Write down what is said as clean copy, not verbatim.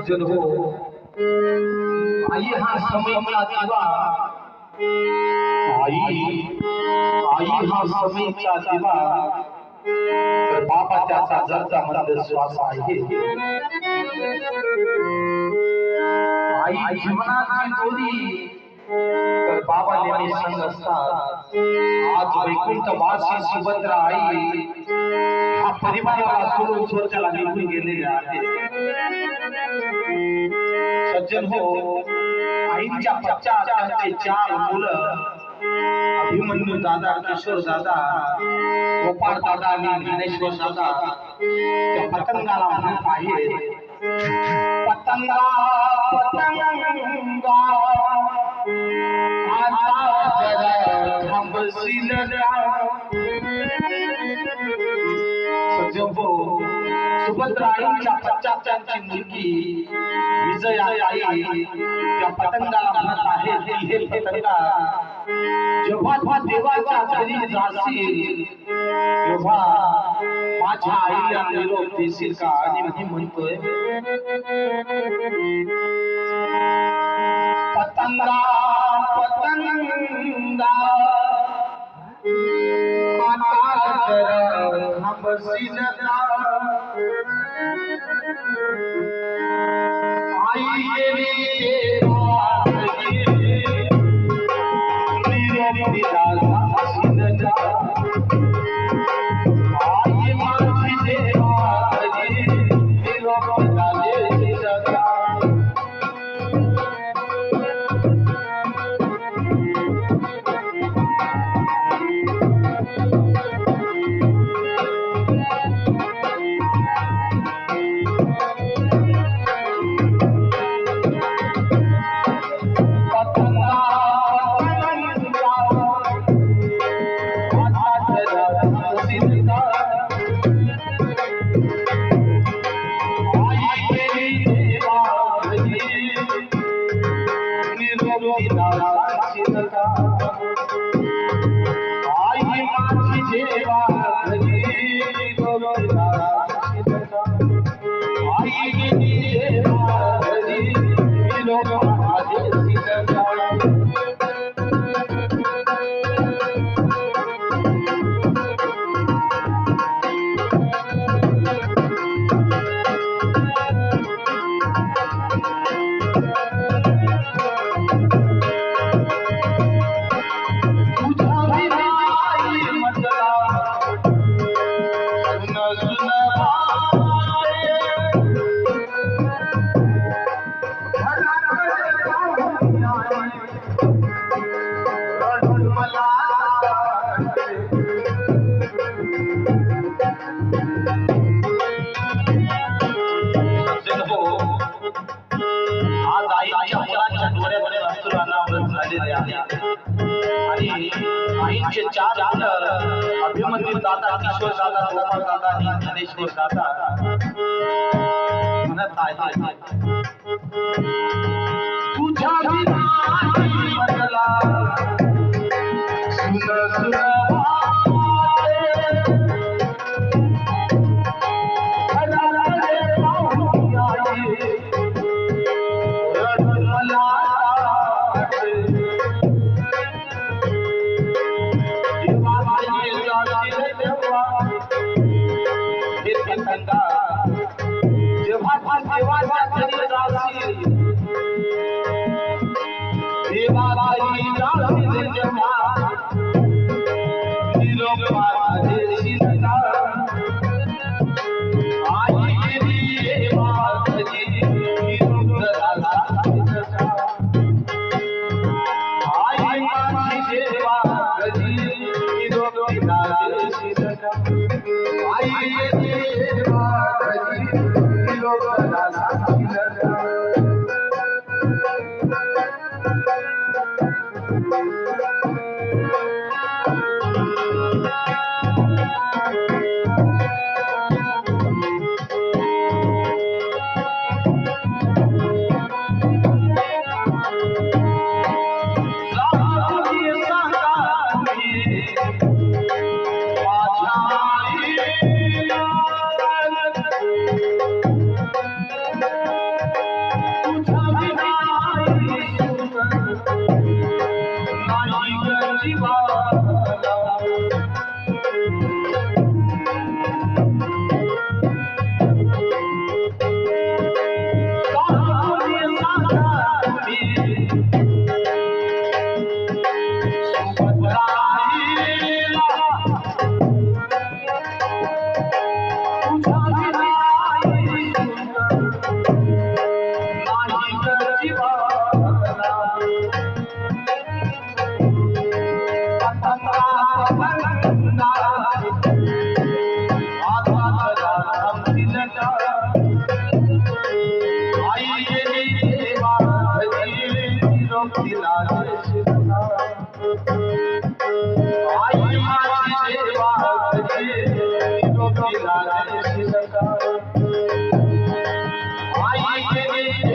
सज्जन हो, आई हा समयचा दिवा, आई आई हा समयचा दिवा, तर बाबा त्याचा जगता मंद श्वास आहे. आई जीवनाची जोडी, तर बाबा नेहमी संग असतात. आज वैकुंठ वासी सुभद्रा आई हा परिवाराला सोडून स्वर्गाला निघून गेलेल्या आहेत. सज्जन हो, आईच्या पश्चात त्यांचे 4 मुलं अभिमन्यू दादा, किशोर दादा, गोपाळ दादा आणि ज्ञानेश्वर दादा त्या पतंगाला म्हणत आहेत, पतंगा पतंगा आता जरा थांबशील का. सज्जन हो, सुभद्रा आईच्या पश्चात त्यांची मुलगी विजया आई त्या पतंगाला म्हणत आहे की हे पतंगा, जेव्हा देवाच्या घरी जाशील तेव्हा माझ्या आईला निरोप देशील का. आणि मी म्हणतोय, पतंगा पतंगा आता जरा थांबशील का. आई गेली देवा आईचे 4 अभिमन्यू दादा, किशोर दादा, गोपाळ दादा आणि ज्ञानेश्वर दादा म्हणत आहेत, तुझ्या विना बदला सुन सुन जेव्हा देवाच्या घरी जाशील देवाबाई जाशील जेव्हा निरोप देशील का. आई गेली देवा घरी निरोप देशील का. आई माझी देवा घरी निरोप देशील का. आई गेली देवा घरी निरोप तिला देशील का? आई माझी सेवा करी निरोपीला देशील का? आई गेली